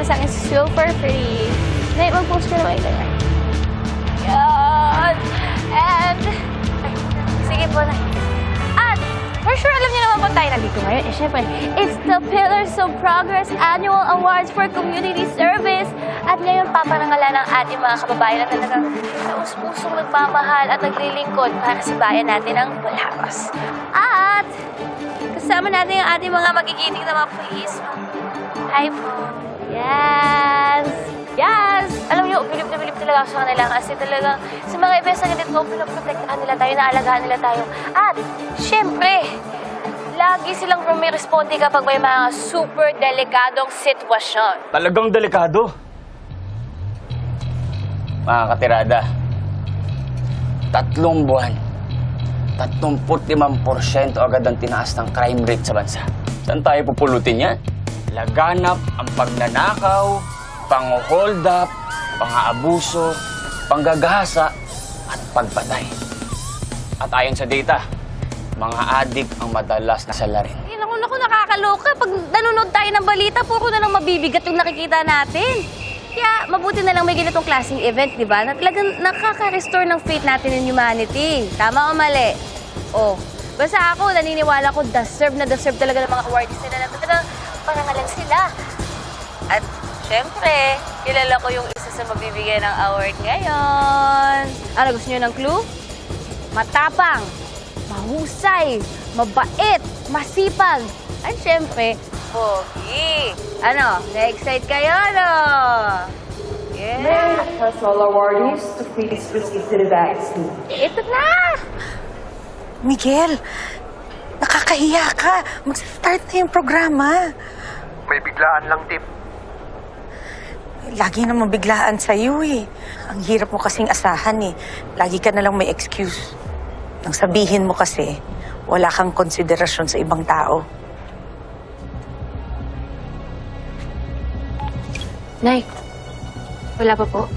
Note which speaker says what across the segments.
Speaker 1: para sa akin super free. Nay, mag-post ka naman ganyan. Yan! And, sige po na. At, for sure, alam niyo naman po tayo nandito ngayon. Eh, syempre, it's the Pillars of Progress Annual Awards for Community Service. At ngayon, paparangalan ng ating mga kababayan na talagang taus-pusong nagmamahal at naglilingkod para sa bayan natin ng Bularos. At, kasama natin yung ating mga magigiting na mga pulis. Hi po. Yes! Yes! Alam niyo, bilib na bilib talaga ako sa kanila kasi talagang sa mga events na ganito, pinoprotektahan nila tayo, naalagaan nila tayo. At, syempre, lagi silang rumiresponde kapag may mga super delikadong sitwasyon.
Speaker 2: Talagang delikado. Mga katirada, 3 buwan, 35% agad ang tinaas ng crime rate sa bansa. Saan tayo pupulutin yan? Laganap ang pagnanakaw, pang-hold up, pang-aabuso, panggagahasa, at pagpatay. At ayon sa data, mga adik ang madalas na salarin.
Speaker 1: Naku, nakakaloka. Pag nanonood tayo ng balita, puro na lang mabibigat yung nakikita natin. Kaya mabuti na lang may ganitong klaseng event, di ba? Na talagang nakaka-restore ng faith natin in humanity. Tama o mali? Oh, basta ako, naniniwala ko, deserve talaga ng mga awardees nila na talagang parangalan sila. At syempre, kilala ko yung isa sa mabibigay ng award ngayon. Ano, gusto niyo ng clue? Matapang, mahusay, mabait, masipag. At syempre, pogi. Ano, na-excite kayo, no? Yeah.
Speaker 3: May I request all awardees to please proceed to the vaccine.
Speaker 1: Ito na!
Speaker 4: Miguel, nakakahiya ka. Mag-start na yung programa.
Speaker 5: May biglaan lang, Tip.
Speaker 4: Lagi namang biglaan sa'yo eh. Ang hirap mo kasing asahan eh. Lagi ka nalang may excuse. Nang sabihin mo kasi, wala kang konsiderasyon sa ibang tao.
Speaker 1: Nay, wala pa po.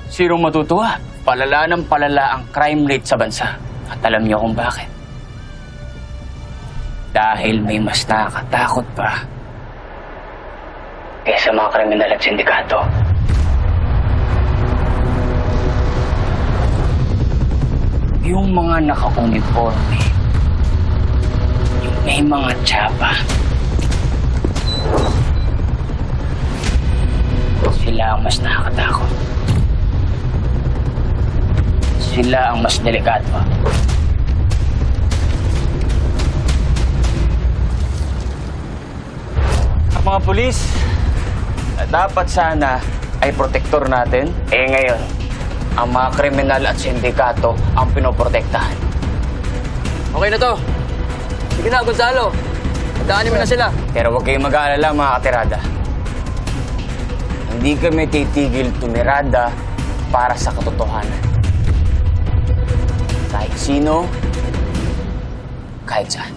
Speaker 2: Sinong matutuwa? Palala ng palala ang crime rate sa bansa. At alam niyo kung bakit? Dahil may mas nakakatakot pa kaysa mga kriminal at sindikato. Yung mga naka-uniforme, yung may mga tsapa, sila ang mas nakakatakot. Sila ang mas delikado. Ang mga pulis, dapat sana ay protektor natin. Eh ngayon, ang mga kriminal at sindikato ang pinoprotektahan.
Speaker 6: Okay na to. Sige na, Gonzalo. Daanin mo na sila.
Speaker 2: Pero huwag kayong mag-aalala, mga katirada. Hindi kami titigil tumirada para sa katotohanan. Kahit sino, kahit saan.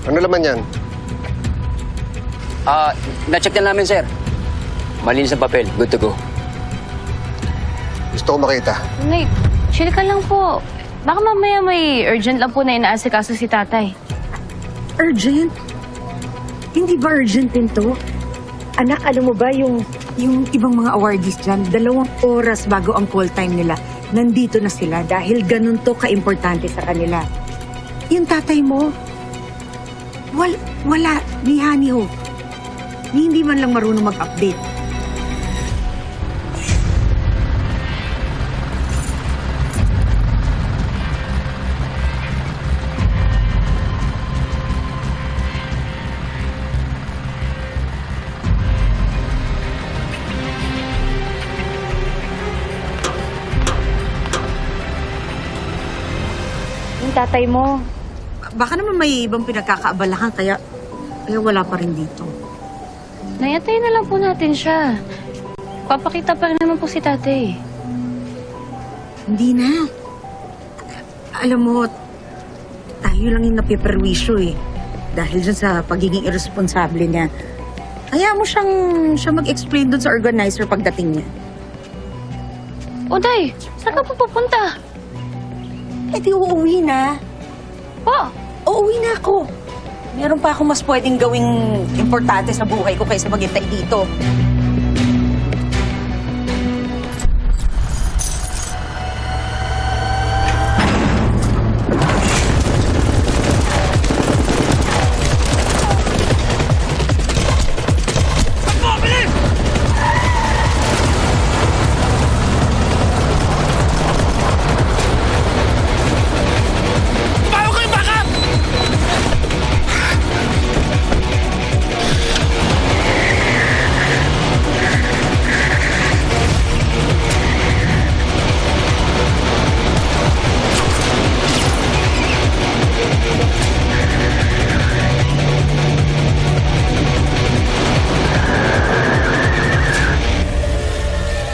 Speaker 5: Ano laman yan?
Speaker 6: Na-check na namin, sir. Malinis ang papel. Good to go.
Speaker 5: Gusto ko makita.
Speaker 1: Nay, chill ka lang po. Baka mamaya may urgent lang po na inaasikaso si tatay.
Speaker 4: Urgent? Hindi ba urgent din to? Anak, alam mo ba yung ibang mga awardees dyan, 2 oras bago ang call time nila, nandito na sila dahil ganun to ka-importante sa kanila. Yung tatay mo, wala, ni Hani ho. Hindi man lang marunong mag-update.
Speaker 1: Yung tatay mo,
Speaker 4: Baka naman may ibang pinagkakaabalahan kaya wala pa rin dito.
Speaker 1: nayatay na lang po natin siya. Papakita pa rin naman po si tatay.
Speaker 4: Hindi na. Alam mo, tayo lang yung napiperwisyo eh. Dahil dyan sa pagiging irresponsable niya. Kaya mo siya mag-explain dun sa organizer pagdating niya.
Speaker 1: Uday, saan ka pa pupunta?
Speaker 4: Eh di uuwi na.
Speaker 1: Po,
Speaker 4: Uuwi na ako. Meron pa akong mas pwedeng gawing importante sa buhay ko kaysa maghintay dito.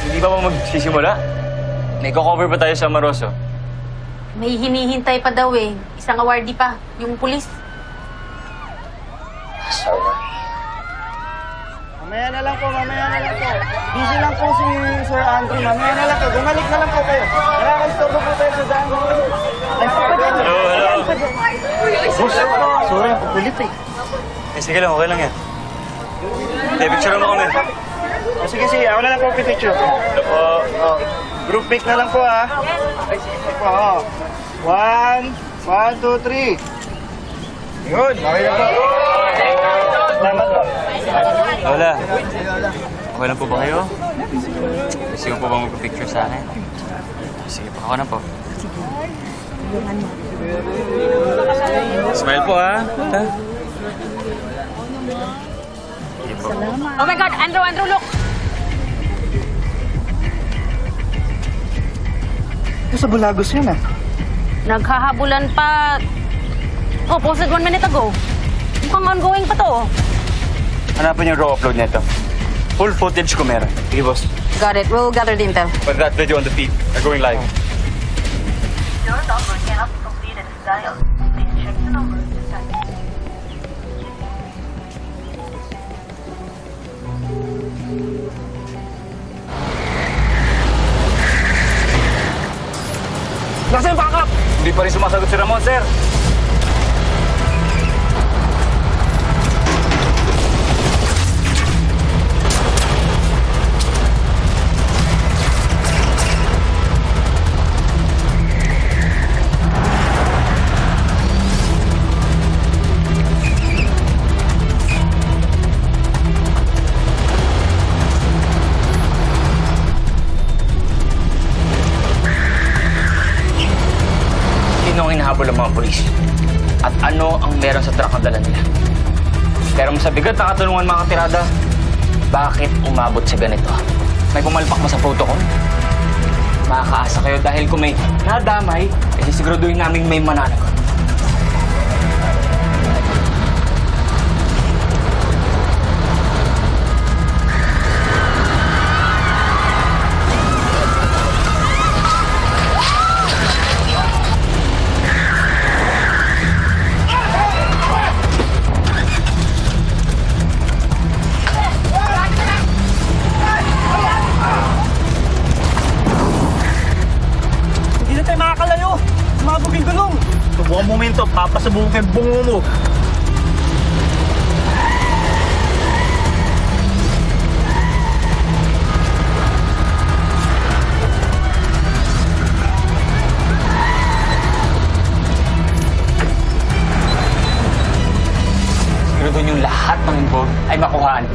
Speaker 2: Hindi ba magsisimula? May cover pa tayo sa Maroso.
Speaker 7: May hinihintay pa daw eh. Isang awardee pa, yung pulis.
Speaker 8: Mamaya na lang po. Busy lang po si Sir Andrew. Mamaya na lang po. Bumalik na lang po kayo. Nakaka-istorbo po tayo sa daan.
Speaker 2: Hello.
Speaker 8: Sorry, kulit eh.
Speaker 2: Sige lang, okay lang yan. Picture mo kami.
Speaker 8: Sige, ako na lang po picture.
Speaker 2: Ito po.
Speaker 8: Group pic na lang po ah. Oo. 1, 2, 3. Yun, okay na po. Salamat po.
Speaker 2: Lola, okay lang po ba kayo? Gusto ko po bang magpapicture sa akin? Sige po, ako na po. Smile po ha. Sige po.
Speaker 7: Oh my God, Andrew, look!
Speaker 8: Ito sa Bulagos yun ah.
Speaker 7: Naghahabulan pa. Oh, posted 1 minute ago. Mukhang ongoing pa to. Oh.
Speaker 2: Hanapin yung raw upload nito. Full footage ko meron. Sige boss.
Speaker 7: Got it. We'll gather the intel.
Speaker 2: Put that video on the feed. We're going live.
Speaker 9: Your number cannot be completed as dialed. Please check the number this time.
Speaker 2: Nasaan yung backup? Hindi pa rin sumasagot si Ramon, sir. Sino ang hinahabol ng mga polis? At ano ang meron sa truck na dala nila? Pero sa bigat na katanungan mga katirada, bakit umabot sa ganito? May pumalpak ba sa protocol? Makakaasa kayo dahil kung may nadamay, eh siguraduhin namin may mananagot.
Speaker 8: Hindi na tayo makakalayo. Sumabog yung gulong. Sa buong momento, papasabugin yung bungo mo.
Speaker 2: Siguraduhin yung lahat ng involved ay makuhaan.